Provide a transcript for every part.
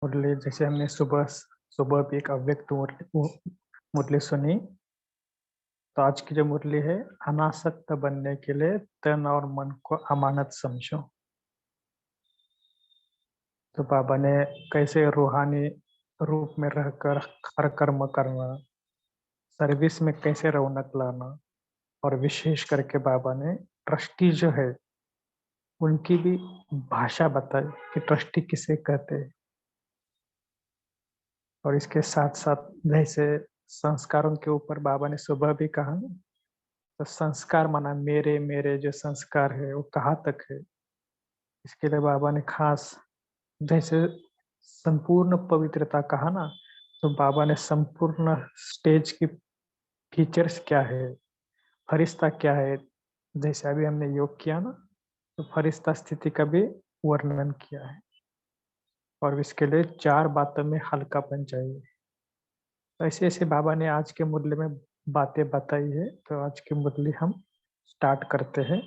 मुरली जैसे हमने सुबह सुबह भी एक अव्यक्त मुरली सुनी। तो आज की जो मुरली है, अनासक्त बनने के लिए तन और मन को अमानत समझो। तो बाबा ने कैसे रूहानी रूप में रहकर हर कर्म करना, सर्विस में कैसे रौनक लाना, और विशेष करके बाबा ने ट्रस्टी जो है उनकी भी भाषा बताई कि ट्रस्टी किसे कहते हैं। और इसके साथ साथ जैसे संस्कारों के ऊपर बाबा ने सुबह भी कहा ना, तो संस्कार माना मेरे मेरे जो संस्कार है वो कहाँ तक है। इसके लिए बाबा ने खास जैसे संपूर्ण पवित्रता कहा ना, तो बाबा ने संपूर्ण स्टेज की फीचर्स क्या है, फरिश्ता क्या है। जैसे अभी हमने योग किया ना, तो फरिश्ता स्थिति का भी वर्णन किया है। और इसके लिए 4 बातों में हल्कापन चाहिए। तो ऐसे ऐसे बाबा ने आज के मुरली में बातें बताई है। तो आज की मुरली हम स्टार्ट करते हैं।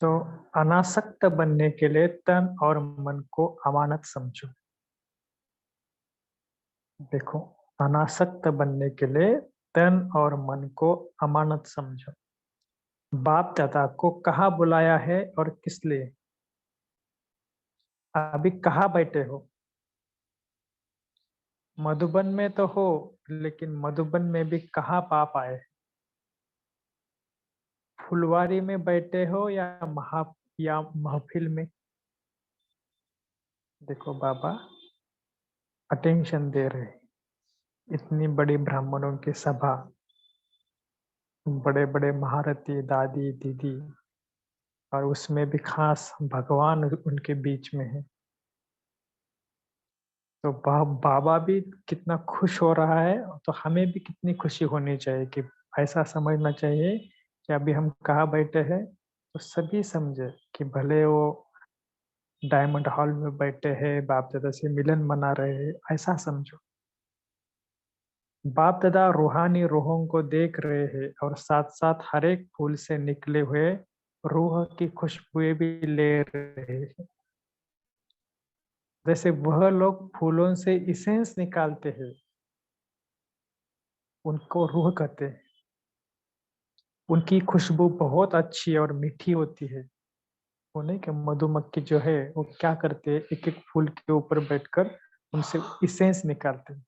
तो अनासक्त बनने के लिए तन और मन को अमानत समझो। देखो, अनासक्त बनने के लिए तन और मन को अमानत समझो। बाप दादा को कहाँ बुलाया है और किस लिए? अभी कहाँ बैठे हो? मधुबन में तो हो, लेकिन मधुबन में भी कहाँ पाप आए? फुलवारी में बैठे हो या महफिल में? देखो बाबा अटेंशन दे रहे हैं। इतनी बड़ी ब्राह्मणों की सभा, बड़े बड़े महारथी दादी दीदी, और उसमें भी खास भगवान उनके बीच में है। तो बाबा भी कितना खुश हो रहा है, तो हमें भी कितनी खुशी होनी चाहिए कि ऐसा समझना चाहिए कि अभी हम कहाँ बैठे हैं। तो सभी समझे कि भले वो डायमंड हॉल में बैठे हैं, बाप दादा से मिलन मना रहे हैं, ऐसा समझो। बाप दादा रूहानी रूहों को देख रहे हैं और साथ साथ हर एक फूल से निकले हुए रूह की खुशबुएं भी ले रहे हैं। जैसे वह लोग फूलों से इसेंस निकालते हैं, उनको रूह कहते हैं। उनकी खुशबू बहुत अच्छी और मीठी होती है। वो नहीं कि मधुमक्खी जो है वो क्या करते हैं, एक एक फूल के ऊपर बैठकर उनसे इसेंस निकालते हैं।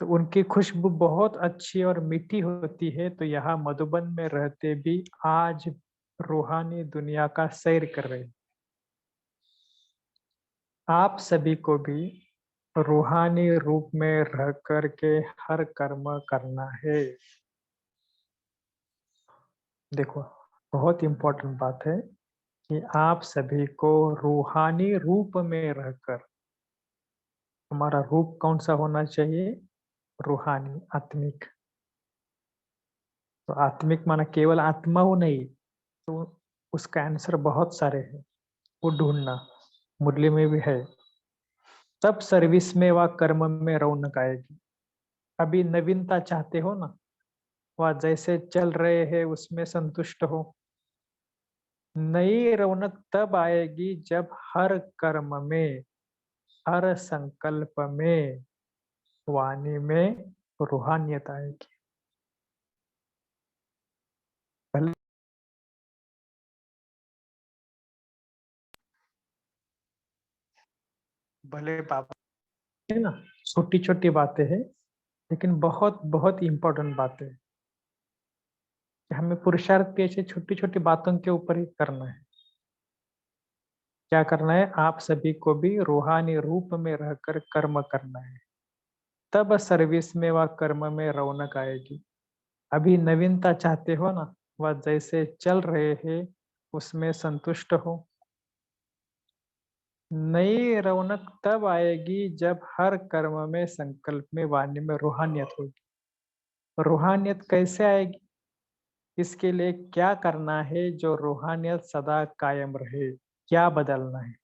तो उनकी खुशबू बहुत अच्छी और मीठी होती है। तो यहाँ मधुबन में रहते भी आज रूहानी दुनिया का सैर कर रहे हैं। आप सभी को भी रूहानी रूप में रह कर के हर कर्म करना है। देखो, बहुत इंपॉर्टेंट बात है कि आप सभी को रूहानी रूप में रहकर, हमारा रूप कौन सा होना चाहिए? रूहानी, आत्मिक। तो आत्मिक माना केवल आत्मा हो नहीं, तो उसका आंसर बहुत सारे हैं, वो ढूंढना मुरली में भी है। तब सर्विस में व कर्म में रौनक आएगी। अभी नवीनता चाहते हो ना, वह जैसे चल रहे हैं उसमें संतुष्ट हो। नई रौनक तब आएगी जब हर कर्म में, हर संकल्प में, वाणी में रूहानियत आएगी। भले भले बाबा है ना, छोटी छोटी बातें हैं, लेकिन बहुत बहुत इंपॉर्टेंट बातें हैं कि हमें पुरुषार्थ भी ऐसे छोटी छोटी बातों के ऊपर ही करना है। क्या करना है? आप सभी को भी रूहानी रूप में रहकर कर्म करना है। तब सर्विस में व कर्म में रौनक आएगी। अभी नवीनता चाहते हो ना, वह जैसे चल रहे हैं उसमें संतुष्ट हो। नई रौनक तब आएगी जब हर कर्म में, संकल्प में, वाणी में रूहानियत होगी। रूहानियत कैसे आएगी? इसके लिए क्या करना है जो रूहानियत सदा कायम रहे? क्या बदलना है?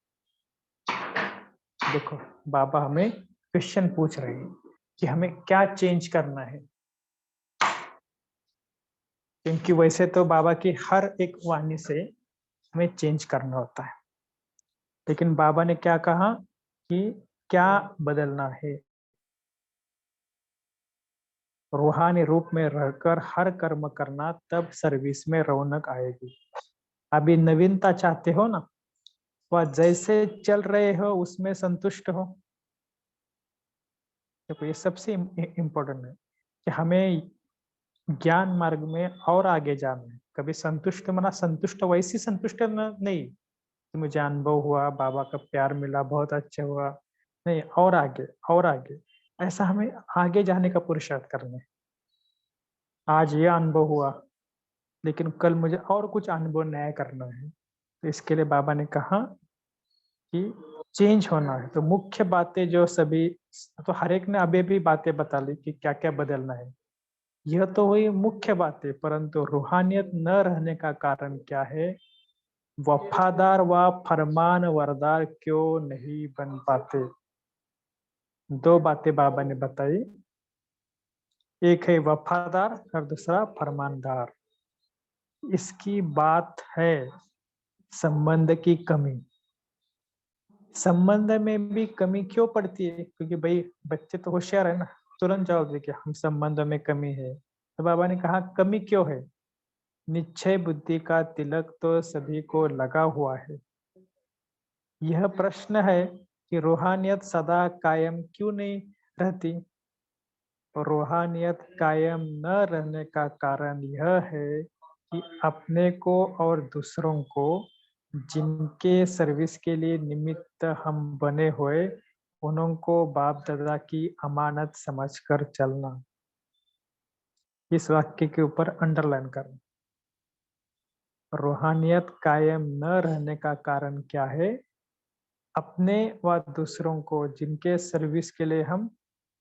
देखो, बाबा हमें क्वेश्चन पूछ रहे हैं कि हमें क्या चेंज करना है। क्योंकि वैसे तो बाबा की हर एक वाणी से हमें चेंज करना होता है। लेकिन बाबा ने क्या कहा कि क्या बदलना है? रूहानी रूप में रहकर हर कर्म करना, तब सर्विस में रौनक आएगी। अभी नवीनता चाहते हो ना, वह जैसे चल रहे हो उसमें संतुष्ट हो। देखो ये सबसे इम्पोर्टेंट है कि हमें ज्ञान मार्ग में और आगे जाना है। कभी संतुष्ट मना संतुष्ट वैसी संतुष्ट नहीं कि मुझे अनुभव हुआ, बाबा का प्यार मिला, बहुत अच्छा हुआ, नहीं, और आगे और आगे। ऐसा हमें आगे जाने का पुरुषार्थ करना है। आज ये अनुभव हुआ, लेकिन कल मुझे और कुछ अनुभव नया करना है। तो इसके लिए बाबा ने कहा कि चेंज होना है। तो मुख्य बातें जो सभी, तो हर एक ने अभी भी बातें बता ली कि क्या क्या बदलना है। यह तो हुई मुख्य बातें, परंतु रूहानियत न रहने का कारण क्या है? वफादार व फरमान वरदार क्यों नहीं बन पाते? दो बातें बाबा ने बताई, एक है वफादार और दूसरा फरमानदार। इसकी बात है संबंध की कमी। संबंध में भी कमी क्यों पड़ती है? क्योंकि भाई बच्चे तो होशियार है ना, तुरंत जवाब दे कि हम संबंध में कमी है। तो बाबा ने कहा कमी क्यों है? निश्चय बुद्धि का तिलक तो सभी को लगा हुआ है। यह प्रश्न है कि रूहानियत सदा कायम क्यों नहीं रहती? रूहानियत कायम न रहने का कारण यह है कि अपने को और दूसरों को जिनके सर्विस के लिए निमित्त हम बने हुए, उनको बाप दादा की अमानत समझकर चलना। इस वाक्य के ऊपर अंडरलाइन करना। रूहानियत कायम न रहने का कारण क्या है? अपने व दूसरों को जिनके सर्विस के लिए हम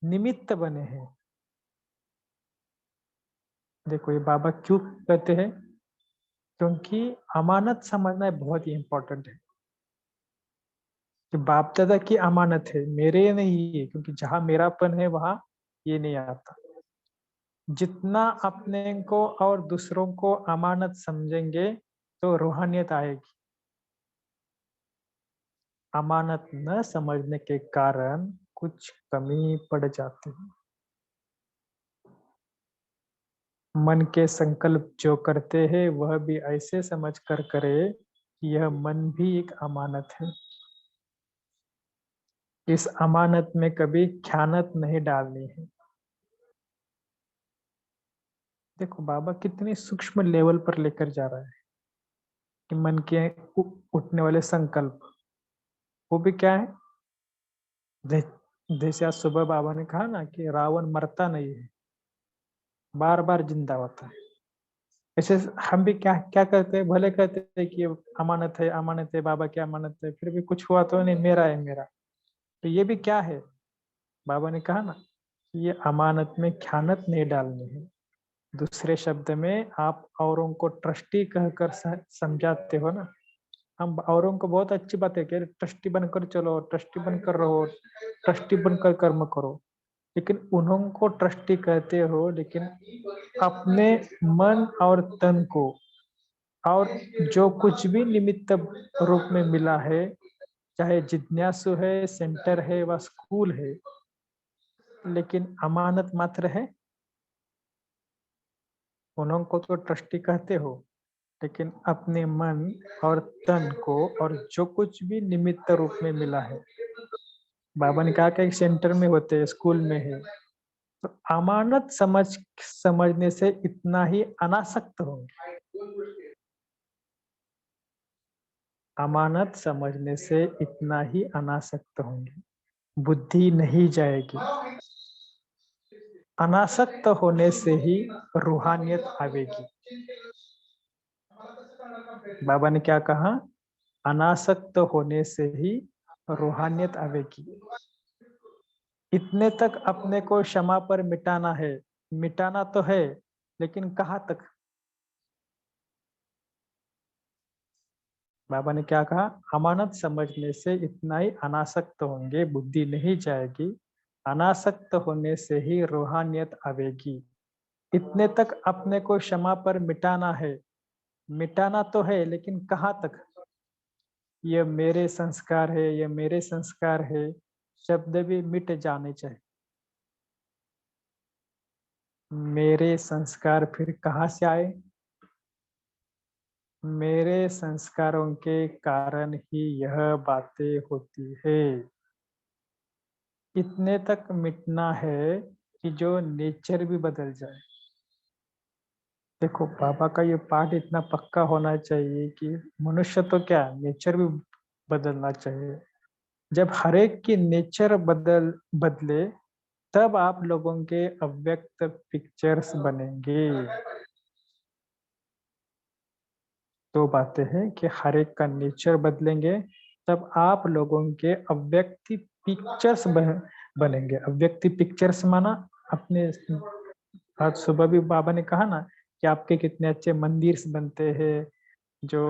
निमित्त बने हैं। देखो ये बाबा क्यों कहते हैं? क्योंकि अमानत समझना बहुत ही इम्पोर्टेंट है कि बाप दादा की अमानत है, मेरे नहीं है। क्योंकि जहां मेरापन है वहां ये नहीं आता। जितना अपने को और दूसरों को अमानत समझेंगे तो रूहानियत आएगी। अमानत न समझने के कारण कुछ कमी पड़ जाती है। मन के संकल्प जो करते हैं वह भी ऐसे समझ कर करे कि यह मन भी एक अमानत है। इस अमानत में कभी ख्यानत नहीं डालनी है। देखो बाबा कितनी सूक्ष्म लेवल पर लेकर जा रहा है कि मन के उठने वाले संकल्प, वो भी क्या है? जैसे आज सुबह बाबा ने कहा ना कि रावण मरता नहीं है, बार बार जिंदा होता है। ऐसे हम भी क्या क्या करते हैं, भले कहते हैं कि अमानत है बाबा की अमानत है, फिर भी कुछ हुआ तो नहीं, मेरा है मेरा। तो ये भी क्या है? बाबा ने कहा ना कि ये अमानत में ख्यानत नहीं डालनी है। दूसरे शब्द में आप औरों को ट्रस्टी कहकर समझाते हो ना। हम औरों को बहुत अच्छी बात है कि ट्रस्टी बनकर चलो, ट्रस्टी बनकर रहो, ट्रस्टी बनकर कर्म करो। लेकिन उन्हों को ट्रस्टी कहते हो, लेकिन अपने मन और तन को और जो कुछ भी निमित्त रूप में मिला है, चाहे जिज्ञासु है, सेंटर है व स्कूल है, लेकिन अमानत मात्र है। उन्हों को तो ट्रस्टी कहते हो, लेकिन अपने मन और तन को और जो कुछ भी निमित्त रूप में मिला है, बाबा ने कहा कि एक सेंटर में होते हैं, स्कूल में है, तो अमानत समझने से इतना ही अनासक्त होंगे। अमानत समझने से इतना ही अनासक्त होंगे, बुद्धि नहीं जाएगी। अनासक्त होने से ही रूहानियत आवेगी। बाबा ने क्या कहा? अनासक्त होने से ही रूहानियत आवेगी। इतने तक अपने को क्षमा पर मिटाना है। मिटाना तो है, लेकिन कहाँ तक? बाबा ने क्या कहा? अमानत समझने से इतना ही अनासक्त होंगे, बुद्धि नहीं जाएगी। अनासक्त होने से ही रूहानियत आवेगी। इतने तक अपने को क्षमा पर मिटाना है। मिटाना तो है, लेकिन कहाँ तक? ये मेरे संस्कार है, ये मेरे संस्कार है, शब्द भी मिट जाने चाहिए। मेरे संस्कार फिर कहाँ से आए? मेरे संस्कारों के कारण ही यह बातें होती है। इतने तक मिटना है कि जो नेचर भी बदल जाए। देखो बाबा का ये पाठ इतना पक्का होना चाहिए कि मनुष्य तो क्या नेचर भी बदलना चाहिए। जब हर एक की नेचर बदले तब आप लोगों के अव्यक्त पिक्चर्स बनेंगे। दो बातें हैं कि हर एक का नेचर बदलेंगे तब आप लोगों के अव्यक्ति पिक्चर्स बनेंगे। अव्यक्ति पिक्चर्स माना अपने, आज सुबह भी बाबा ने कहा ना कि आपके कितने अच्छे मंदिर बनते हैं, जो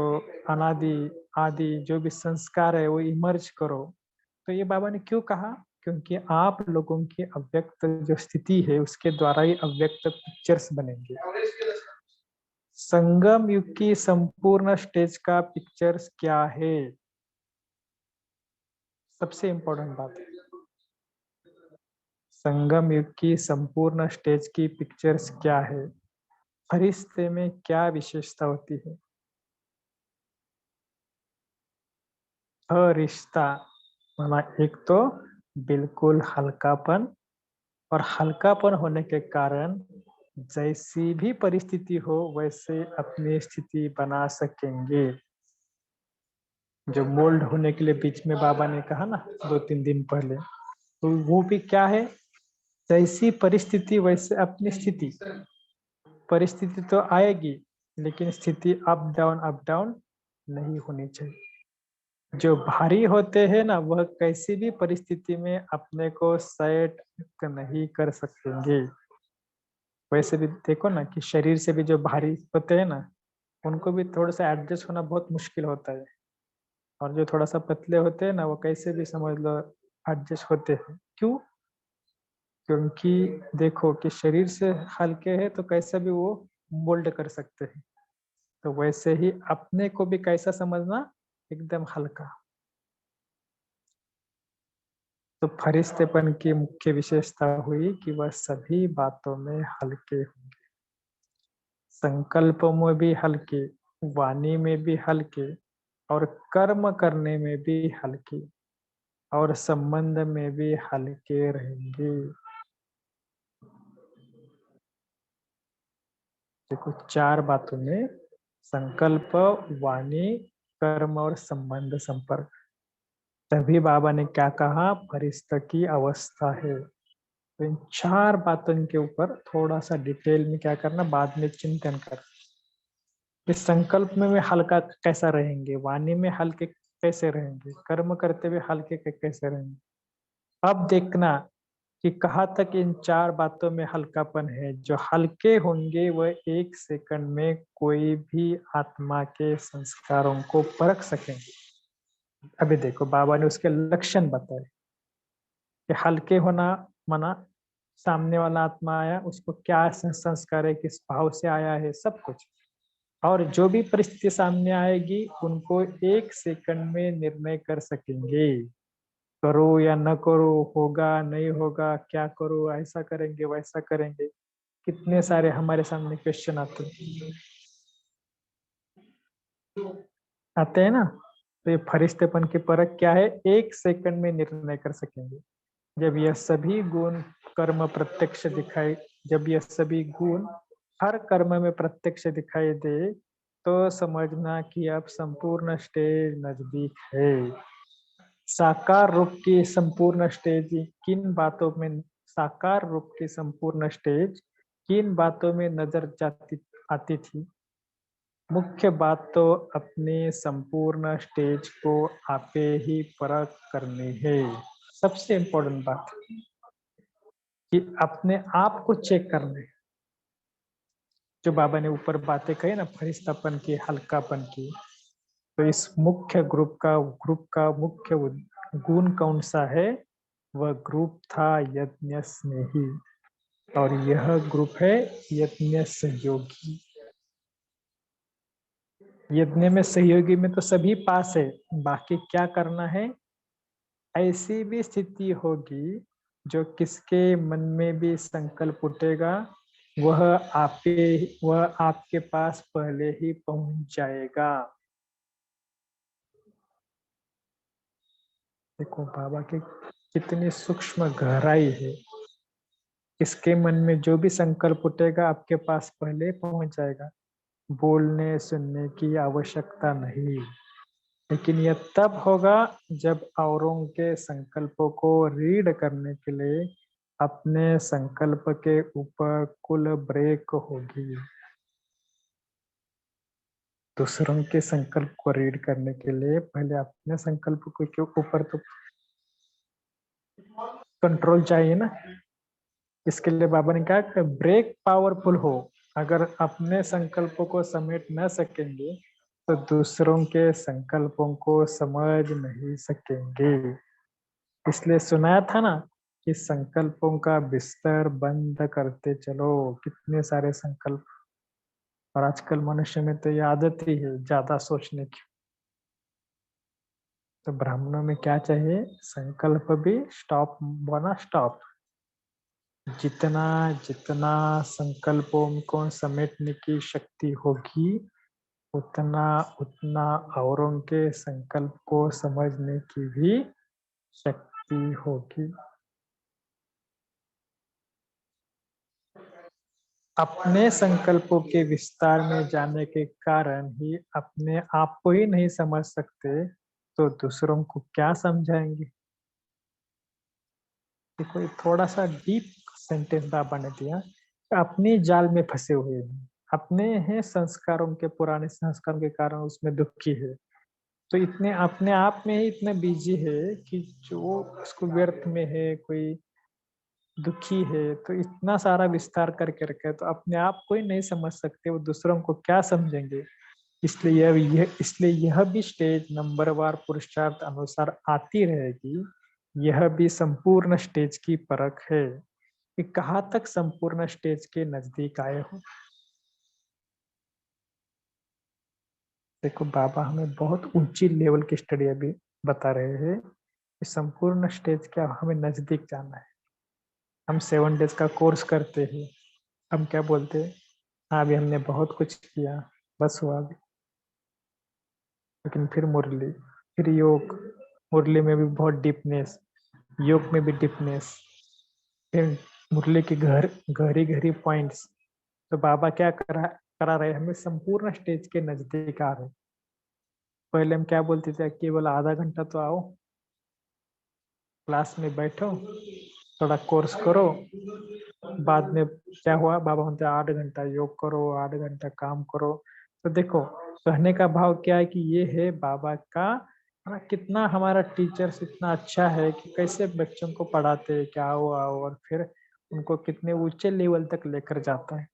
अनादि आदि जो भी संस्कार है वो इमर्ज करो। तो ये बाबा ने क्यों कहा? क्योंकि आप लोगों की अव्यक्त जो स्थिति है उसके द्वारा ही अव्यक्त पिक्चर्स बनेंगे। संगम युग की संपूर्ण स्टेज का पिक्चर्स क्या है? सबसे इम्पोर्टेंट बात है। संगम युग की संपूर्ण स्टेज की पिक्चर्स क्या है? फरिश्ते में क्या विशेषता होती है? रिश्ता माना एक तो बिल्कुल हल्कापन, और हल्कापन होने के कारण जैसी भी परिस्थिति हो वैसे अपनी स्थिति बना सकेंगे। जो मोल्ड होने के लिए बीच में बाबा ने कहा ना 2-3 दिन पहले, तो वो भी क्या है? जैसी परिस्थिति वैसे अपनी स्थिति। परिस्थिति तो आएगी लेकिन स्थिति अप डाउन नहीं होनी चाहिए। जो भारी होते हैं ना वह कैसी भी परिस्थिति में अपने को सेट नहीं कर सकेंगे। वैसे भी देखो ना कि शरीर से भी जो भारी होते हैं ना उनको भी थोड़ा सा एडजस्ट होना बहुत मुश्किल होता है, और जो थोड़ा सा पतले होते हैं ना वो कैसे भी समझ लो एडजस्ट होते हैं। क्यों? क्योंकि देखो कि शरीर से हल्के हैं तो कैसा भी वो मोल्ड कर सकते हैं। तो वैसे ही अपने को भी कैसा समझना? एकदम हल्का। तो फरिश्तेपन की मुख्य विशेषता हुई कि वह सभी बातों में हल्के होंगे। संकल्प में भी हल्के, वाणी में भी हल्के, और कर्म करने में भी हल्के, और संबंध में भी हल्के रहेंगे। देखो 4 बातों में संकल्प, वाणी, कर्म और संबंध संपर्क। तभी बाबा ने क्या कहा? फरिश्ता की अवस्था है। तो इन 4 बातों के ऊपर थोड़ा सा डिटेल में क्या करना, बाद में चिंतन कर। इस संकल्प में वे हल्का कैसा रहेंगे, वाणी में हल्के कैसे रहेंगे, कर्म करते हुए हल्के कैसे रहेंगे। अब देखना कि कहाँ तक इन 4 बातों में हल्कापन है। जो हल्के होंगे वह 1 सेकंड में कोई भी आत्मा के संस्कारों को परख सकेंगे। अभी देखो बाबा ने उसके लक्षण बताए कि हल्के होना माना सामने वाला आत्मा आया उसको क्या संस्कार है, किस भाव से आया है, सब कुछ। और जो भी परिस्थिति सामने आएगी उनको 1 सेकंड में निर्णय कर सकेंगे। करो या न करो, होगा नहीं होगा, क्या करो, ऐसा करेंगे वैसा करेंगे। कितने सारे हमारे सामने क्वेश्चन आते हैं ना। तो ये फरिश्तेपन की परख क्या है? 1 सेकंड में निर्णय कर सकेंगे। जब यह सभी गुण कर्म प्रत्यक्ष दिखाई जब यह सभी गुण हर कर्म में प्रत्यक्ष दिखाई दे तो समझना कि अब संपूर्ण स्टेज नजदीक है। साकार रूप की संपूर्ण स्टेज किन बातों में साकार रूप की संपूर्ण स्टेज किन बातों में नजर जाती आती थी? मुख्य बात तो अपने संपूर्ण स्टेज को आपे ही परख करनी है। सबसे इम्पोर्टेंट बात कि अपने आप को चेक करना है। जो बाबा ने ऊपर बातें कही ना फरिश्तापन की, हल्कापन की, तो इस मुख्य ग्रुप का मुख्य गुण कौन सा है? वह ग्रुप था यज्ञ स्नेही, और यह ग्रुप है यज्ञ सहयोगी। यज्ञ में सहयोगी में तो सभी पास है, बाकी क्या करना है। ऐसी भी स्थिति होगी जो किसके मन में भी संकल्प उठेगा, वह वह आपके पास पहले ही पहुंच जाएगा। देखो बाबा की कितनी सूक्ष्म गहराई है। किसके मन में जो भी संकल्प उठेगा आपके पास पहले पहुंच जाएगा। बोलने सुनने की आवश्यकता नहीं, लेकिन यह तब होगा जब औरों के संकल्पों को रीड करने के लिए अपने संकल्प के ऊपर कुल ब्रेक होगी। दूसरों के संकल्प को रीड करने के लिए पहले अपने संकल्प के ऊपर तो कंट्रोल चाहिए ना। इसके लिए बाबा ने कहा कि ब्रेक पावरफुल हो। अगर अपने संकल्पों को समेट न सकेंगे तो दूसरों के संकल्पों को समझ नहीं सकेंगे। इसलिए सुनाया था ना कि संकल्पों का बिस्तर बंद करते चलो। कितने सारे संकल्प, और आजकल मनुष्य में तो ये आदत ही है ज्यादा सोचने की। तो ब्राह्मणों में क्या चाहिए, संकल्प भी स्टॉप बना स्टॉप। जितना जितना संकल्पों को समेटने की शक्ति होगी, उतना उतना औरों के संकल्प को समझने की भी शक्ति होगी। अपने संकल्पों के विस्तार में जाने के कारण ही अपने आप को ही नहीं समझ सकते, तो दूसरों को क्या समझाएंगे। देखो थोड़ा सा डीप सेंटेंस बाबा ने दिया। अपनी जाल में फंसे हुए हैं, अपने हैं संस्कारों के, पुराने संस्कारों के कारण उसमें दुखी है। तो इतने अपने आप में ही इतने बिजी है कि जो उसको व्यर्थ में है, कोई दुखी है तो इतना सारा विस्तार करके रखा है, तो अपने आप को ही नहीं समझ सकते, वो दूसरों को क्या समझेंगे। इसलिए यह भी स्टेज नंबरवार पुरुषार्थ अनुसार आती रहेगी। यह भी संपूर्ण स्टेज की परख है कि कहाँ तक संपूर्ण स्टेज के नजदीक आए हो। देखो बाबा हमें बहुत ऊंची लेवल की स्टडी अभी बता रहे हैं कि संपूर्ण स्टेज क्या, हमें नजदीक जाना है। हम 7 डेज का कोर्स करते हैं, हम क्या बोलते हैं, हाँ अभी हमने बहुत कुछ किया, बस हुआ अभी। लेकिन फिर मुरली, फिर योग, मुरली में भी बहुत डीपनेस, योग में भी डीपनेस, फिर मुरली की गहरी गहरी पॉइंट्स। तो बाबा क्या करा रहे, हमें संपूर्ण स्टेज के नजदीक आ रहे। पहले हम क्या बोलते थे, केवल आधा घंटा तो आओ, क्लास में बैठो, थोड़ा कोर्स करो। बाद में क्या हुआ, बाबा बोलते 8 घंटा योग करो, 8 घंटा काम करो। तो देखो कहने का भाव क्या है कि ये है बाबा का, कितना हमारा टीचर्स इतना अच्छा है कि कैसे बच्चों को पढ़ाते हैं कि आओ आओ, और फिर उनको कितने ऊंचे लेवल तक लेकर जाता है।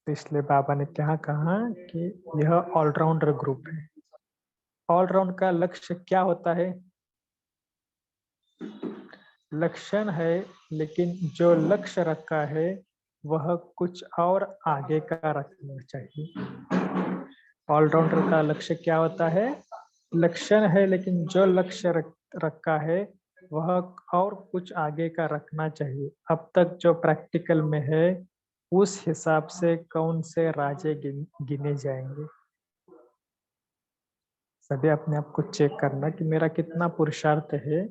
तो इसलिए बाबा ने क्या कहा कि यह ऑलराउंडर ग्रुप है। ऑलराउंड का लक्ष्य क्या होता है, लक्षण है, लेकिन जो लक्ष्य रखा है वह कुछ और आगे का रखना चाहिए। ऑलराउंडर का लक्ष्य क्या होता है, लक्षण है, लेकिन जो लक्ष्य रखा है वह और कुछ आगे का रखना चाहिए। अब तक जो प्रैक्टिकल में है उस हिसाब से कौन से राजे गिने जाएंगे। सभी अपने आप को चेक करना कि मेरा कितना पुरुषार्थ है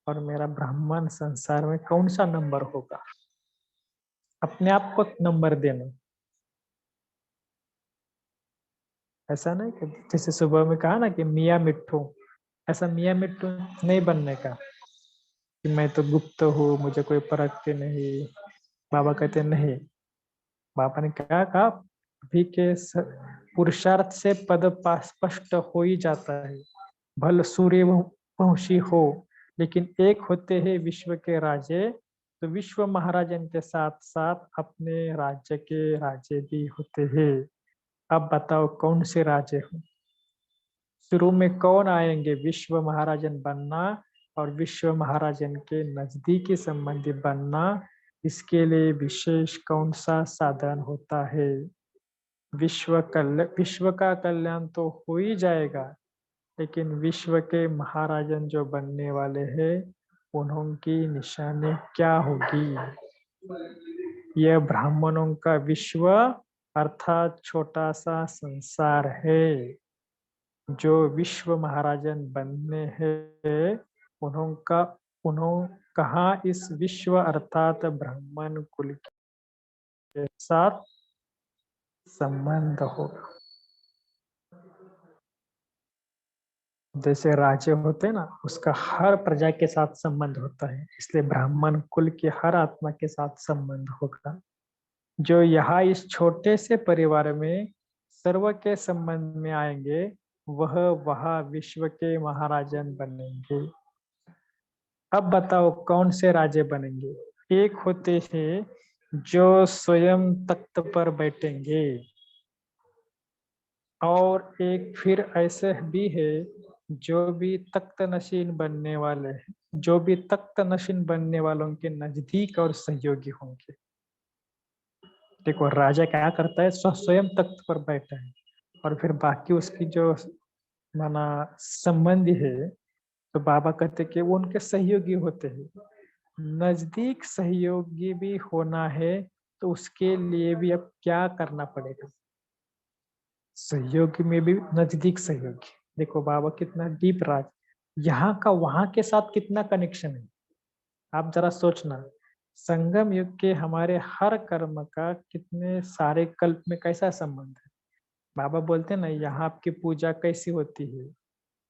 और मेरा ब्राह्मण संसार में कौन सा नंबर होगा। अपने आप को नंबर देना। ऐसा नहीं कि जैसे सुबह में कहा ना कि मियाँ मिट्ठू, ऐसा मियाँ मिट्ठू नहीं बनने का कि मैं तो गुप्त हूँ, मुझे कोई परखते नहीं। बाबा कहते नहीं, बाबा ने क्या कहा, अभी के पुरुषार्थ से पद स्पष्ट हो ही जाता है। भल सूर्यवंशी हो, लेकिन एक होते हैं विश्व के राजे। तो विश्व महाराजन के साथ साथ अपने राज्य के राजे भी होते हैं। अब बताओ कौन से राजे हो। शुरू में कौन आएंगे, विश्व महाराजन बनना और विश्व महाराजन के नजदीकी संबंधी बनना। इसके लिए विशेष कौन सा साधन होता है। विश्व का कल्याण तो हो ही जाएगा, लेकिन विश्व के महाराजन जो बनने वाले हैं उनकी निशानी क्या होगी? यह ब्राह्मणों का विश्व अर्थात छोटा सा संसार है। जो विश्व महाराजन बनने हैं उनका उन्हों कहाँ इस विश्व अर्थात ब्राह्मण कुल के साथ संबंध होगा? जैसे राजे होते हैं ना, उसका हर प्रजा के साथ संबंध होता है, इसलिए ब्राह्मण कुल के हर आत्मा के साथ संबंध होगा। जो यहाँ इस छोटे से परिवार में सर्व के संबंध में आएंगे, वह वहाँ विश्व के महाराजन बनेंगे। अब बताओ कौन से राजे बनेंगे? एक होते हैं जो स्वयं तख्त पर बैठेंगे, और एक फिर ऐसे भी है जो भी तख्त नशीन बनने वाले हैं, जो भी तख्त नशीन बनने वालों के नजदीक और सहयोगी होंगे। देखो राजा क्या करता है, स्वयं तख्त पर बैठा है, और फिर बाकी उसकी जो माना संबंधी है, तो बाबा कहते कि वो उनके सहयोगी होते हैं। नजदीक सहयोगी भी होना है तो उसके लिए भी अब क्या करना पड़ेगा? सहयोगी में भी नजदीक सहयोगी। देखो बाबा कितना डीप राज, यहाँ का वहां के साथ कितना कनेक्शन है। आप जरा सोचना, संगम युग के हमारे हर कर्म का कितने सारे कल्प में कैसा संबंध है। बाबा बोलते हैं ना, यहाँ आपकी पूजा कैसी होती है,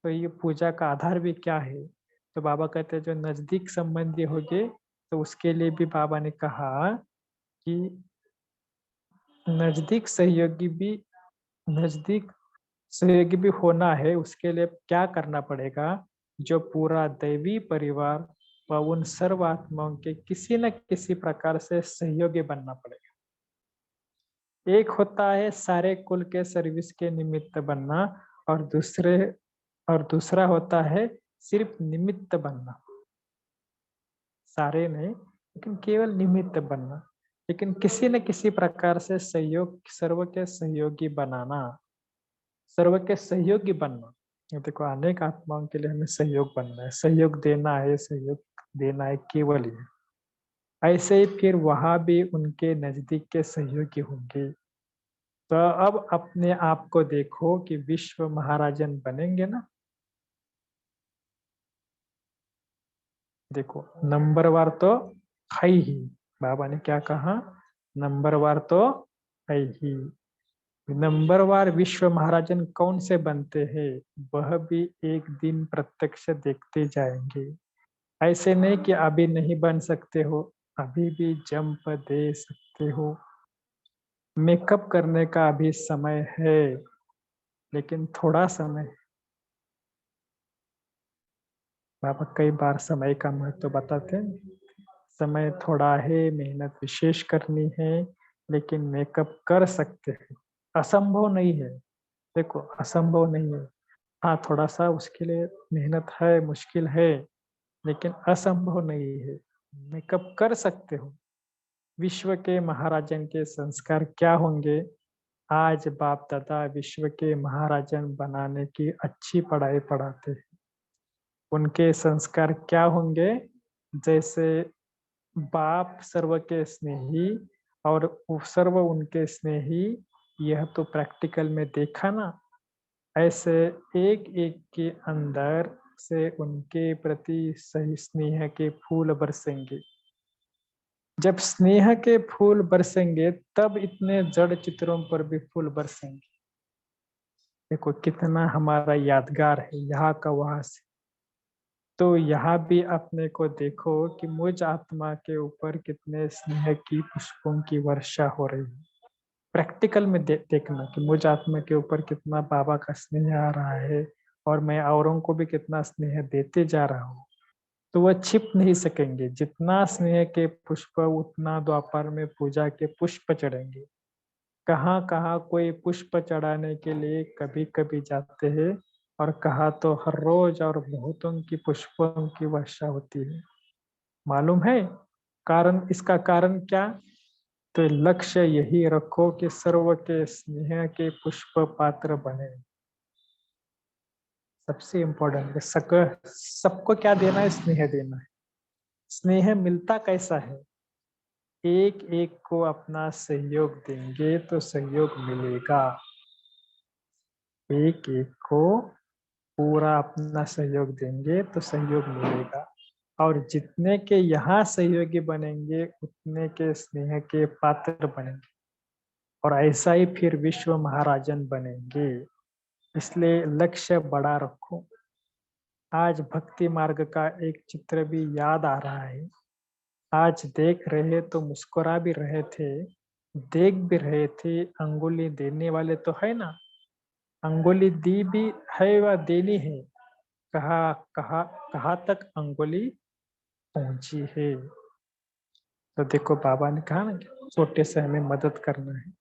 तो ये पूजा का आधार भी क्या है। तो बाबा कहते हैं जो नजदीक संबंधी होंगे, तो उसके लिए भी बाबा ने कहा कि नजदीक सहयोगी भी नजदीक सहयोगी भी होना है। उसके लिए क्या करना पड़ेगा? जो पूरा दैवी परिवार व उन सर्व आत्माओं के किसी न किसी प्रकार से सहयोगी बनना पड़ेगा। एक होता है सारे कुल के सर्विस के निमित्त बनना, और दूसरा होता है सिर्फ निमित्त बनना। सारे नहीं, लेकिन केवल निमित्त बनना, लेकिन किसी न किसी प्रकार से सहयोग, सर्व के सहयोगी बनाना, सर्व के सहयोगी बनना। ये देखो अनेक आत्माओं के लिए हमें सहयोग बनना है, सहयोग देना है, सहयोग देना है केवल ये। ऐसे ही फिर वहां भी उनके नजदीक के सहयोगी होंगे। तो अब अपने आप को देखो कि विश्व महाराजन बनेंगे ना। देखो नंबर वार तो है ही, बाबा ने क्या कहा, नंबर वार तो है ही। नंबर वार विश्व महाराजन कौन से बनते हैं, वह भी एक दिन प्रत्यक्ष देखते जाएंगे। ऐसे नहीं कि अभी नहीं बन सकते हो, अभी भी जंप दे सकते हो। मेकअप करने का अभी समय है, लेकिन थोड़ा समय। बाबा कई बार समय का महत्व बताते हैं। समय थोड़ा है, मेहनत विशेष करनी है, लेकिन मेकअप कर सकते हैं। असंभव नहीं है। देखो असंभव नहीं है, हाँ थोड़ा सा उसके लिए मेहनत है, मुश्किल है, लेकिन असंभव नहीं है। मेकअप कर सकते हो। विश्व के महाराजन के संस्कार क्या होंगे? आज बाप दादा विश्व के महाराजन बनाने की अच्छी पढ़ाई पढ़ाते हैं। उनके संस्कार क्या होंगे? जैसे बाप सर्व के स्नेही और सर्व उनके स्नेही, यह तो प्रैक्टिकल में देखा ना। ऐसे एक एक के अंदर से उनके प्रति सही स्नेह के फूल बरसेंगे। जब स्नेह के फूल बरसेंगे तब इतने जड़ चित्रों पर भी फूल बरसेंगे। देखो कितना हमारा यादगार है यहाँ का वहां से। तो यहाँ भी अपने को देखो कि मुझ आत्मा के ऊपर कितने स्नेह की पुष्पों की वर्षा हो रही है। प्रैक्टिकल में देखना कि मुझ आत्मा के ऊपर कितना बाबा का स्नेह आ रहा है, और मैं औरों को भी कितना स्नेह देते जा रहा हूँ। तो वह छिप नहीं सकेंगे। जितना स्नेह के पुष्प, उतना द्वापर में पूजा के पुष्प चढ़ेंगे। कहाँ कहाँ कोई पुष्प चढ़ाने के लिए कभी कभी जाते हैं, और कहा तो हर रोज और बहुतों की पुष्पों की वर्षा होती है। मालूम है कारण? इसका कारण क्या? तो लक्ष्य यही रखो कि सर्व के स्नेह के पुष्प पात्र बने। सबसे इम्पोर्टेंट है सबको क्या देना है? स्नेह देना है। स्नेह मिलता कैसा है? एक एक को अपना सहयोग देंगे तो सहयोग मिलेगा। एक एक को पूरा अपना सहयोग देंगे तो सहयोग मिलेगा। और जितने के यहाँ सहयोगी बनेंगे उतने के स्नेह के पात्र बनेंगे, और ऐसा ही फिर विश्व महाराजन बनेंगे। इसलिए लक्ष्य बड़ा रखो। आज भक्ति मार्ग का एक चित्र भी याद आ रहा है। आज देख रहे तो मुस्कुरा भी रहे थे, देख भी रहे थे। अंगुली देने वाले तो है ना, अंगुली दी भी है व देनी है। कहा कहा कहा तक अंगुली पहुंची है। तो देखो बाबा ने कहा ना कि छोटे से हमें मदद करना है।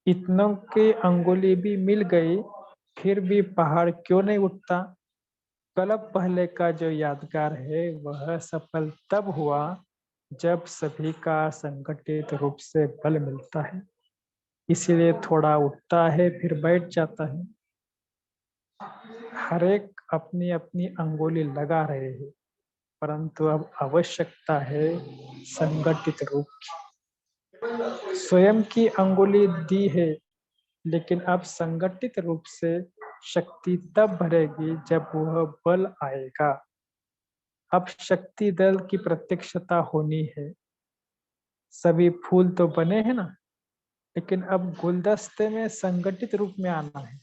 इतनों के अंगुली भी मिल गई, फिर भी पहाड़ क्यों नहीं उठता? कल्प पहले का जो यादगार है वह सफल तब हुआ जब सभी का संगठित रूप से बल मिलता है। इसीलिए थोड़ा उठता है फिर बैठ जाता है। हर एक अपनी अपनी अंगुली लगा रहे हैं, परंतु अब आवश्यकता है संगठित रूप की। स्वयं की अंगुली दी है, लेकिन अब संगठित रूप से शक्ति तब भरेगी जब वह बल आएगा। अब शक्ति दल की प्रत्यक्षता होनी है। सभी फूल तो बने हैं ना, लेकिन अब गुलदस्ते में संगठित रूप में आना है।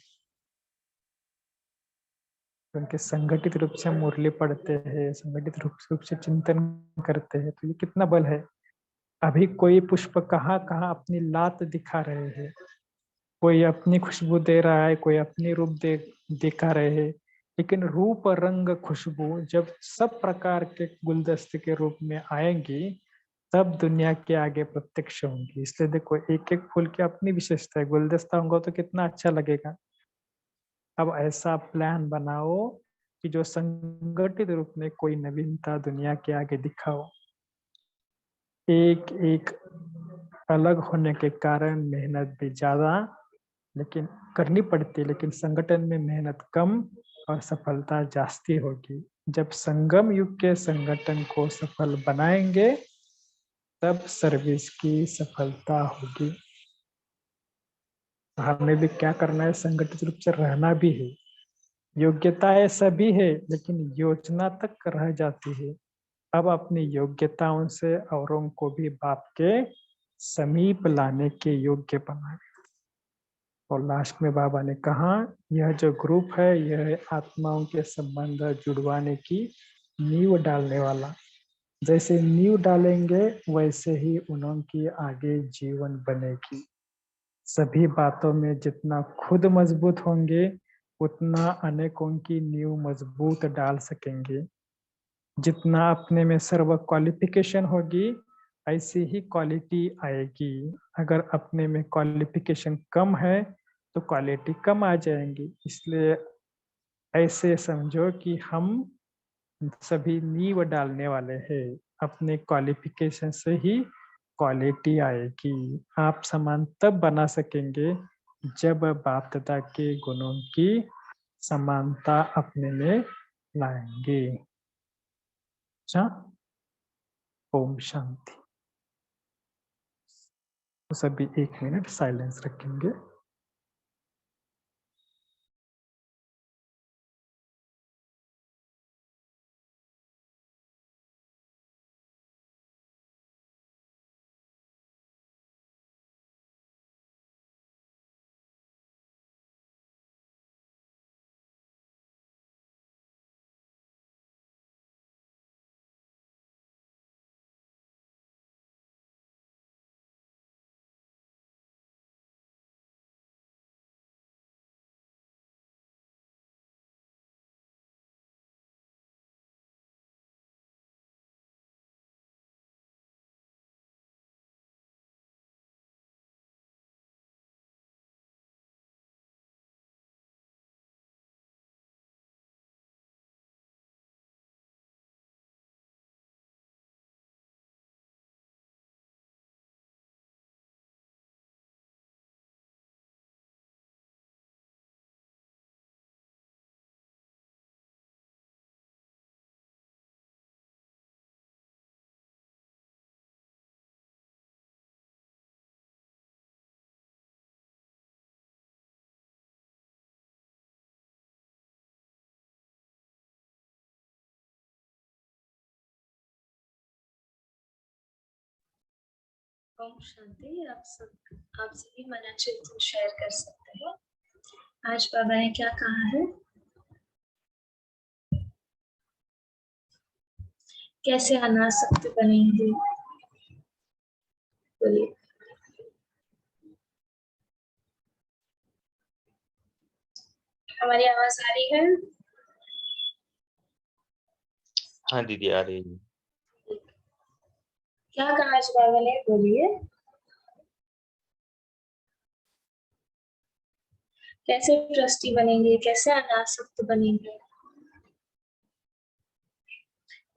उनके संगठित रूप से मुरली पढ़ते हैं, संगठित रूप से चिंतन करते हैं, तो ये कितना बल है। अभी कोई पुष्प कहाँ कहाँ अपनी लात दिखा रहे हैं, कोई अपनी खुशबू दे रहा है, कोई अपनी रूप दिखा रहे हैं। लेकिन रूप रंग खुशबू जब सब प्रकार के गुलदस्ते के रूप में आएंगी तब दुनिया के आगे प्रत्यक्ष होंगी। इसलिए देखो एक एक फूल की अपनी विशेषता है। गुलदस्ता होगा तो कितना अच्छा लगेगा। अब ऐसा प्लान बनाओ कि जो संगठित रूप में कोई नवीनता दुनिया के आगे दिखाओ। एक एक अलग होने के कारण मेहनत भी ज्यादा लेकिन करनी पड़ती है, लेकिन संगठन में मेहनत कम और सफलता जास्ती होगी। जब संगम युग के संगठन को सफल बनाएंगे तब सर्विस की सफलता होगी। हमें भी क्या करना है? संगठित रूप से रहना भी है। योग्यताएं सभी है, लेकिन योजना तक रह जाती है। अब अपनी योग्यताओं से औरों को भी बाप के समीप लाने के योग्य बनाए। और लास्ट में बाबा ने कहा यह जो ग्रुप है यह आत्माओं के संबंध जुड़वाने की नींव डालने वाला। जैसे नींव डालेंगे वैसे ही उनकी आगे जीवन बनेगी। सभी बातों में जितना खुद मजबूत होंगे उतना अनेकों की नींव मजबूत डाल सकेंगे। जितना अपने में सर्व क्वालिफिकेशन होगी ऐसी ही क्वालिटी आएगी। अगर अपने में क्वालिफिकेशन कम है तो क्वालिटी कम आ जाएंगी। इसलिए ऐसे समझो कि हम सभी नींव डालने वाले हैं। अपने क्वालिफिकेशन से ही क्वालिटी आएगी। आप समान तब बना सकेंगे जब बाप दादा के गुणों की समानता अपने में लाएंगे। अच्छा, ओम शांति। तो सभी 1 मिनट साइलेंस रखेंगे। ओम शांति। आप सभी मना चिंतन शेयर कर सकते हैं। आज बाबा ने क्या कहा है, कैसे अनासक्त बनेंगे, बोलिए। हमारी आवाज आ रही है? हाँ दीदी आ रही है। क्या कहा आज बाबा ने, बोलिए। कैसे ट्रस्टी बनेंगे, कैसे अनासक्त बनेंगे,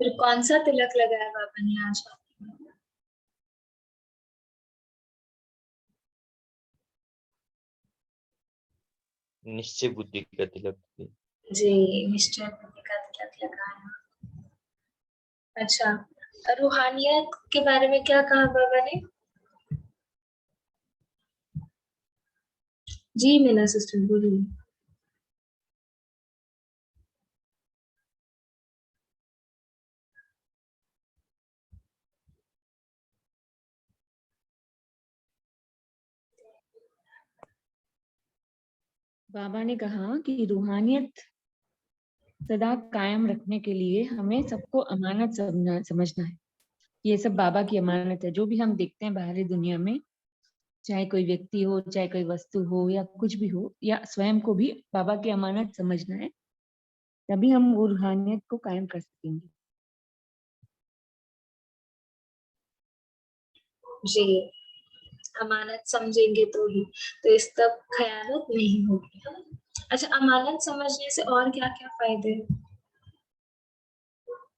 फिर कौन सा तिलक लगाया बाबा ने आज? निश्चय बुद्धि का तिलक। जी, निश्चय बुद्धि का तिलक लगाया। अच्छा, रूहानियत के बारे में क्या कहा बाबा ने? जी मीना सिस्टर बोलिए। बाबा ने कहा कि रूहानियत सदा कायम रखने के लिए हमें सबको अमानत समझना है। ये सब बाबा की अमानत है। जो भी हम देखते हैं बाहरी दुनिया में, चाहे कोई व्यक्ति हो, चाहे कोई वस्तु हो, या कुछ भी हो, या स्वयं को भी बाबा की अमानत समझना है, तभी हम वो रूहानियत को कायम कर सकेंगे। जी, अमानत समझेंगे तो ही, तो इस तब खयानत नहीं होगी। अच्छा, अमानत समझने से और क्या क्या फायदे हैं?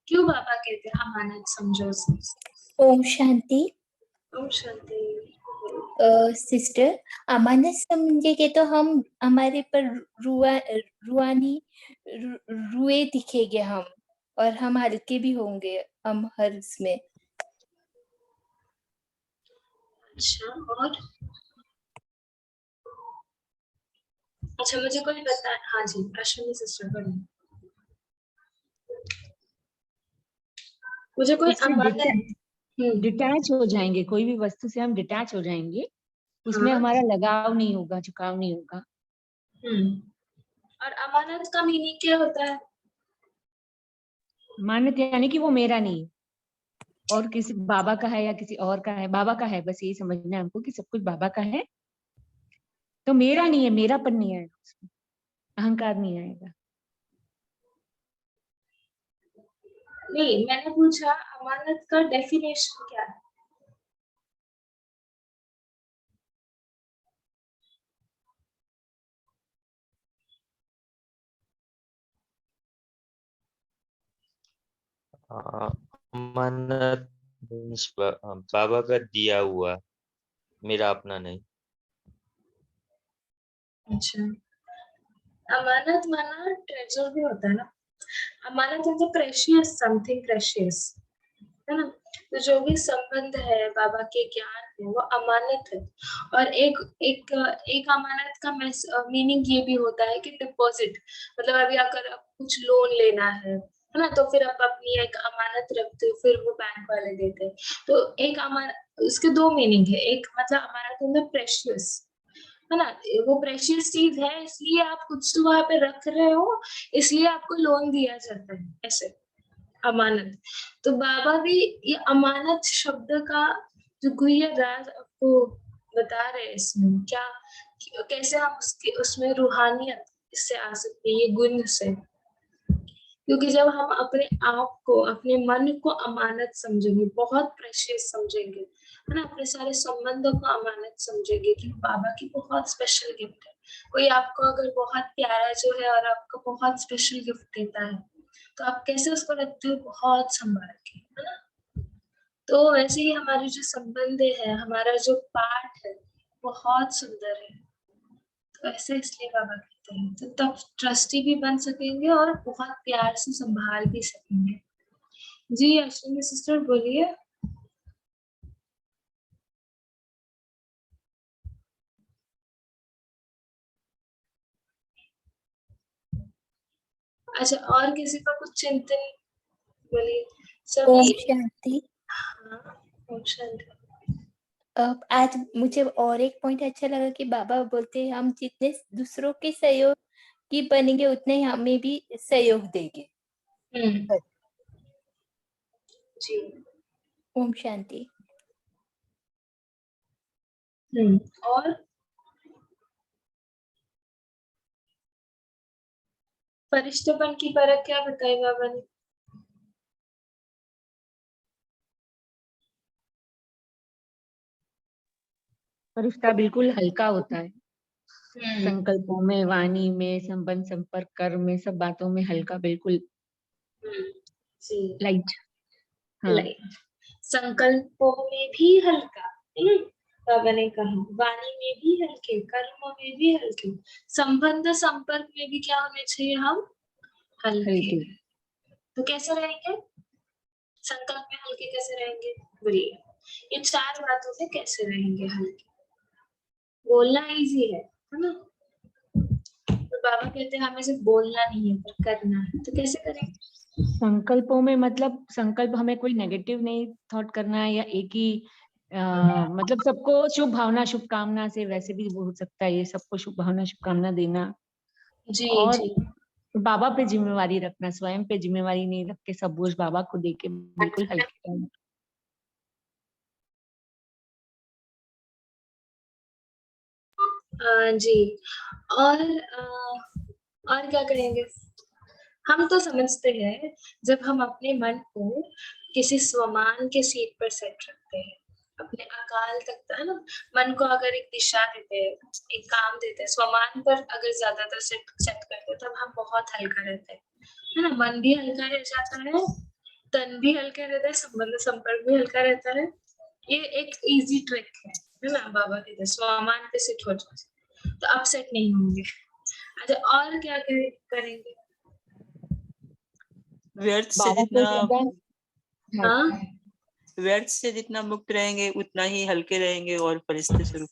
क्यों बाबा कहते हैं अमानत समझो से? ओम शांति। ओम शांति। सिस्टर, अमानत समझेंगे तो हम हमारे पर रुआनी रुए दिखेंगे हम, और हम हल्के भी होंगे हम हर इसमें। अच्छा, और अच्छा मुझे कोई बता। हाँ जी, अश्विनी सिस्टर बोलिए। मुझे कोई अमानत। डिटैच हो जाएंगे, कोई भी वस्तु से हम डिटैच हो जाएंगे, उसमें हाँ। हमारा लगाव नहीं होगा, झुकाव नहीं होगा। और अमानत का मीनिंग क्या होता है? अमानत यानी कि वो मेरा नहीं है, और किसी बाबा का है या किसी और का है। बाबा का है, बस यही समझना है हमको कि सब कुछ बाबा का है, तो मेरा नहीं है, मेरापन नहीं आएगा उसमें, अहंकार नहीं आएगा। नहीं, मैंने पूछा अमानत का डेफिनेशन क्या है? अमानत मीन्स बाबा का दिया हुआ, मेरा अपना नहीं। अच्छा, अमानत माना ट्रेजर भी होता है ना। अमानत इज प्रेशियस, समथिंग प्रेशियस, है ना। तो जो भी संबंध है बाबा के ज्ञान में, वो अमानत है। और एक अमानत का मीनिंग ये भी होता है कि डिपॉजिट, मतलब अभी अगर आप कुछ लोन लेना है ना, तो फिर आप अपनी एक अमानत रखते हो, फिर वो बैंक वाले देते हैं। तो एक अमानत, उसके दो मीनिंग है। एक मतलब अमानत मतलब प्रेशियस, है ना, वो प्रेशियस चीज है, इसलिए आप कुछ तो वहां पे रख रहे हो, इसलिए आपको लोन दिया जाता है, ऐसे अमानत। तो बाबा भी ये अमानत शब्द का जो गुह्य राज आपको बता रहे हैं इसमें, क्या कैसे हम उसमें रूहानियत इससे आ सकती है, ये गुण से। क्योंकि जब हम अपने आप को, अपने मन को अमानत समझेंगे, बहुत प्रेशियस समझेंगे, है ना, अपने सारे संबंधों को अमानत समझेंगे कि बाबा की बहुत स्पेशल गिफ्ट है। कोई आपको अगर बहुत प्यारा जो है और आपको बहुत स्पेशल गिफ्ट देता है, तो आप कैसे उसको रखते हो? बहुत संभाल के, है ना। तो वैसे ही हमारे जो संबंध है, हमारा जो पाठ है, बहुत सुंदर है। तो ऐसे इसलिए बाबा कहते हैं, तो तब ट्रस्टी भी बन सकेंगे और बहुत प्यार से संभाल भी सकेंगे। जी अश्विनी सिस्टर बोलिए। अच्छा, और किसी का कुछ चिंतन, बोलिए ओम सभी। शांति। हाँ, ओम शांति। आज मुझे और एक पॉइंट अच्छा लगा कि बाबा बोलते हैं हम जितने दूसरों के सहयोगी बनेंगे उतने ही हमें भी सहयोग देंगे। हम्म, जी। ओम शांति। और फरिश्तेपन की परख क्या बताई बाबा ने? फरिश्ता बिल्कुल हल्का होता है, हम्म, संकल्पों में, वाणी में, संबंध, संपर्क, कर्म में, सब बातों में हल्का, बिल्कुल जी, लाइट। हाँ, लाइट। संकल्पों में भी हल्का, बाबा ने कहा, वाणी में भी हल्के, कर्म में भी हल्के, संबंध संपर्क में भी क्या होने चाहिए हम? हल्के। हल्के। तो कैसे रहेंगे? संकल्प में हल्के कैसे रहेंगे? बोलिए, ये 4 बातों से कैसे रहेंगे हल्के? बोलना इजी है ना? तो बाबा कहते हैं हमें सिर्फ बोलना नहीं है पर करना है, तो कैसे करेंगे? संकल्पों में मतलब संकल्प हमें कोई नेगेटिव नहीं थॉट करना है, या एक ही मतलब सबको शुभ भावना शुभकामना से, वैसे भी हो सकता है ये, सबको शुभ भावना शुभकामना देना, जी, और जी। बाबा पे जिम्मेवारी रखना, स्वयं पे जिम्मेवारी नहीं रख के सब बोझ बाबा को देके बिल्कुल हल्के रहना। जी। और क्या करेंगे? हम तो समझते हैं जब हम अपने मन को किसी स्वमान के सीट पर सेट रखते हैं, अपने अकाल तक है ना, मन को अगर एक दिशा देते हैं, एक काम देते हैं, स्वमान पर अगर ज्यादातर सेट करते हैं, तब हम बहुत हल्का रहते हैं, है ना? मन भी हल्का रह जाता है, तन भी हल्का रहता है, संबंध संपर्क भी हल्का रहता है। ये एक इजी ट्रिक है ना? बाबा कहते हैं स्वमान पे सेट हो जाए तो अपसेट नहीं होंगे। अच्छा, और क्या करेंगे? व्यर्थ से बाबा को जितना हाँ, व्यर्थ से जितना मुक्त रहेंगे उतना ही हल्के रहेंगे और फरिश्ते स्वरूप।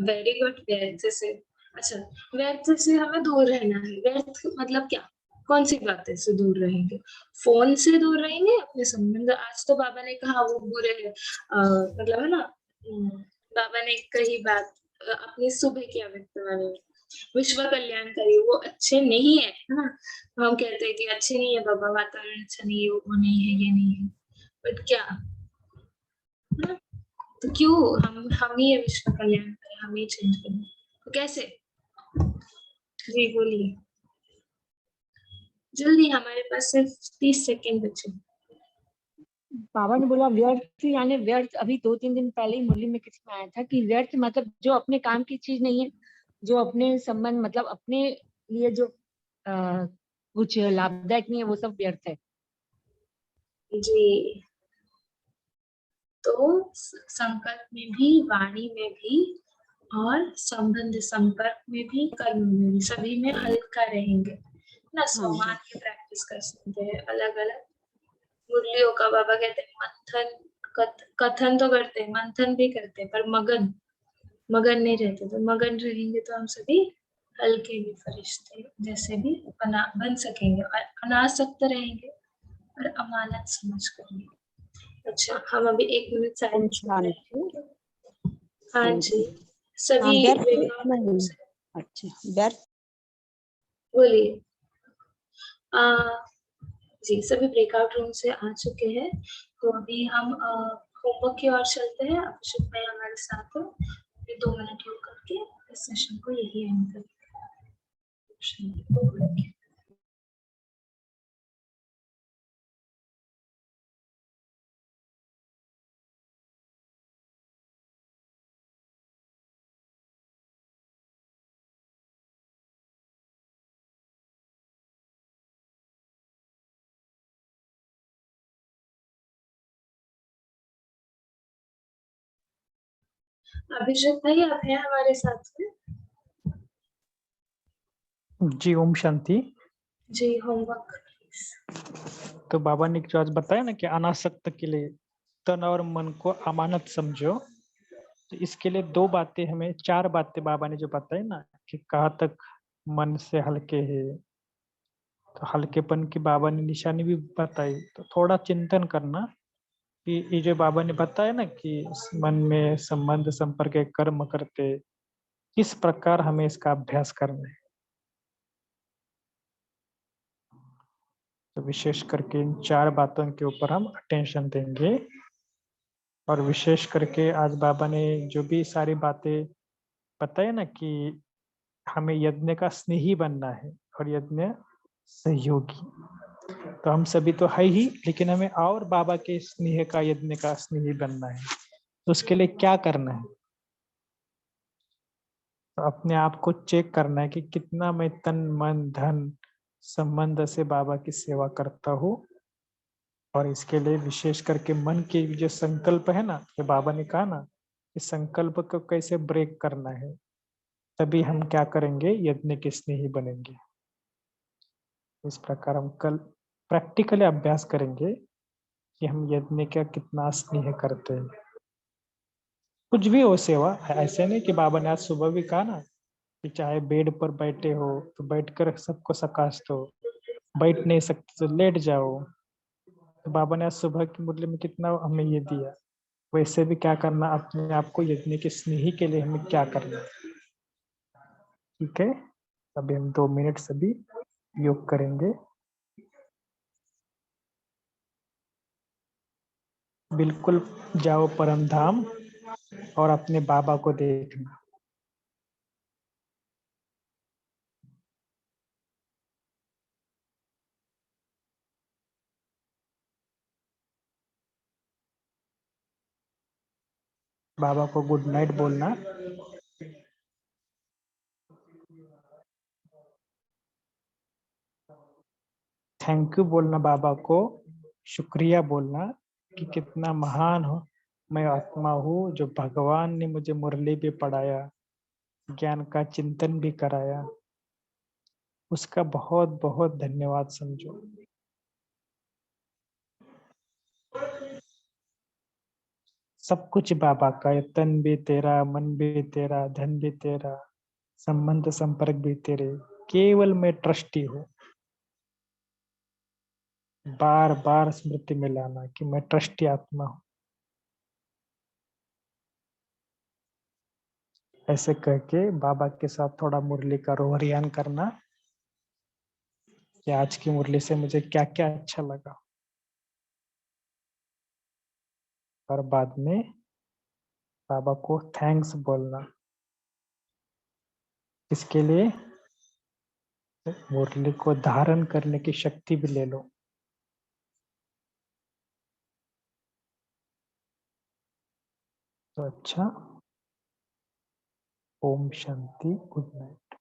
Very good. व्यर्थ से, अच्छा, व्यर्थ से हमें दूर रहना है। व्यर्थ मतलब क्या? कौन सी बातें से दूर रहेंगे? फोन से दूर रहेंगे, अपने संबंध, आज तो बाबा ने कहा वो बुरे हैं, मतलब है ना, बाबा ने कही बात अपनी सुबह की अव्यक्तवाणी में, विश्व कल्याणकारी, वो अच्छे नहीं है ना? हम कहते हैं कि अच्छे नहीं है बाबा, वातावरण अच्छा नहीं है, वो नहीं है, ये नहीं है, बट क्या, है? तो क्यों हम ही ये विश्व कल्याण करें, हम ही चेंज करें, तो कैसे? जी बोलिए, जल्दी, हमारे पास सिर्फ 30 सेकेंड बचे। बाबा ने बोला व्यर्थ, यानी व्यर्थ, अभी 2-3 दिन पहले ही मुरली में किसी में आया था कि व्यर्थ मतलब जो अपने काम की चीज नहीं है, जो अपने संबंध मतलब अपने लिए जो कुछ लाभदायक नहीं है, वो सब व्यर्थ है। जी, तो संकल्प में भी, वाणी में भी, और संबंध संपर्क में भी, कर्म में भी, सभी में हल्का रहेंगे ना? स्वमान की प्रैक्टिस कर सकते हैं, अलग अलग मुरलियों का। बाबा कहते हैं मंथन, कथन तो करते हैं, मंथन भी करते हैं, पर मगन नहीं रहते। तो मगन रहेंगे तो हम सभी हल्के भी फरिश्ते जैसे भी बन सकेंगे, और अनासक्त रहेंगे और अमानत समझ करेंगे। अच्छा, हम अभी 1 मिनट साइलेंस में बैठेंगे। हाँ जी, सभी अच्छा, व्यर्थ बोलिए। जी, सभी ब्रेकआउट रूम से आ चुके हैं, तो अभी हम होमवर्क की ओर चलते हैं। अभिषेक भाई हमारे साथ है, 2 मिनट योग करके इस सेशन को यही एंड करेंगे। अभिषेक भाई आप हैं हमारे साथ में? जी ओम शांति। जी, होमवर्क। तो बाबा ने जो आज बताया ना कि अनासक्त के लिए तन और मन को अमानत समझो, तो इसके लिए 2 बातें, हमें 4 बातें बाबा ने जो बताई ना, कि कहाँ तक मन से हल्के है, तो हल्केपन की बाबा ने निशानी भी बताई। तो थोड़ा चिंतन करना कि ये जो बाबा ने बताया ना कि इस मन में संबंध संपर्क के कर्म करते, किस प्रकार हमें इसका अभ्यास करना है। तो विशेष करके इन 4 बातों के ऊपर हम अटेंशन देंगे। और विशेष करके आज बाबा ने जो भी सारी बातें बताई ना कि हमें यज्ञ का स्नेही बनना है और यज्ञ सहयोगी। तो हम सभी तो है ही, लेकिन हमें और बाबा के स्नेह का, यज्ञ का स्नेही बनना है। तो उसके लिए क्या करना है? तो अपने आप को चेक करना है कि कितना मैं तन मन धन संबंध से बाबा की सेवा करता हूँ। और इसके लिए विशेष करके मन के जो संकल्प है ना, जो बाबा ने कहा ना, इस संकल्प को कैसे ब्रेक करना है, तभी हम क्या करेंगे, यज्ञ के स्नेही बनेंगे। इस प्रकार हम कल प्रैक्टिकली अभ्यास करेंगे कि हम यज्ञ का कितना स्नेह करते हैं। कुछ भी हो सेवा, ऐसे नहीं कि बाबा ने आज सुबह भी कहा ना कि चाहे बेड पर बैठे हो तो बैठकर सबको सकाश दो, बैठ नहीं सकते तो लेट जाओ। तो बाबा ने आज सुबह की मुरली में कितना हमें ये दिया। वैसे भी क्या करना, अपने आप को यज्ञ के स्नेही के लिए हमें क्या करना है। ठीक है, अभी हम 2 मिनट सभी योग करेंगे। बिल्कुल जाओ परम धाम और अपने बाबा को देखना। बाबा को गुड नाइट बोलना। थैंक यू बोलना बाबा को, शुक्रिया बोलना कि कितना महान हो मैं आत्मा हूँ जो भगवान ने मुझे मुरली भी पढ़ाया, ज्ञान का चिंतन भी कराया, उसका बहुत बहुत धन्यवाद समझो। सब कुछ बाबा का है, तन भी तेरा, मन भी तेरा, धन भी तेरा, संबंध संपर्क भी तेरे, केवल मैं ट्रस्टी हूँ। बार बार स्मृति में लाना कि मैं ट्रस्टी आत्मा हूँ। ऐसे करके बाबा के साथ थोड़ा मुरली का रोहरियान करना कि आज की मुरली से मुझे क्या क्या अच्छा लगा। और बाद में बाबा को थैंक्स बोलना। इसके लिए मुरली को धारण करने की शक्ति भी ले लो। तो अच्छा, ओम शांति, गुड नाइट।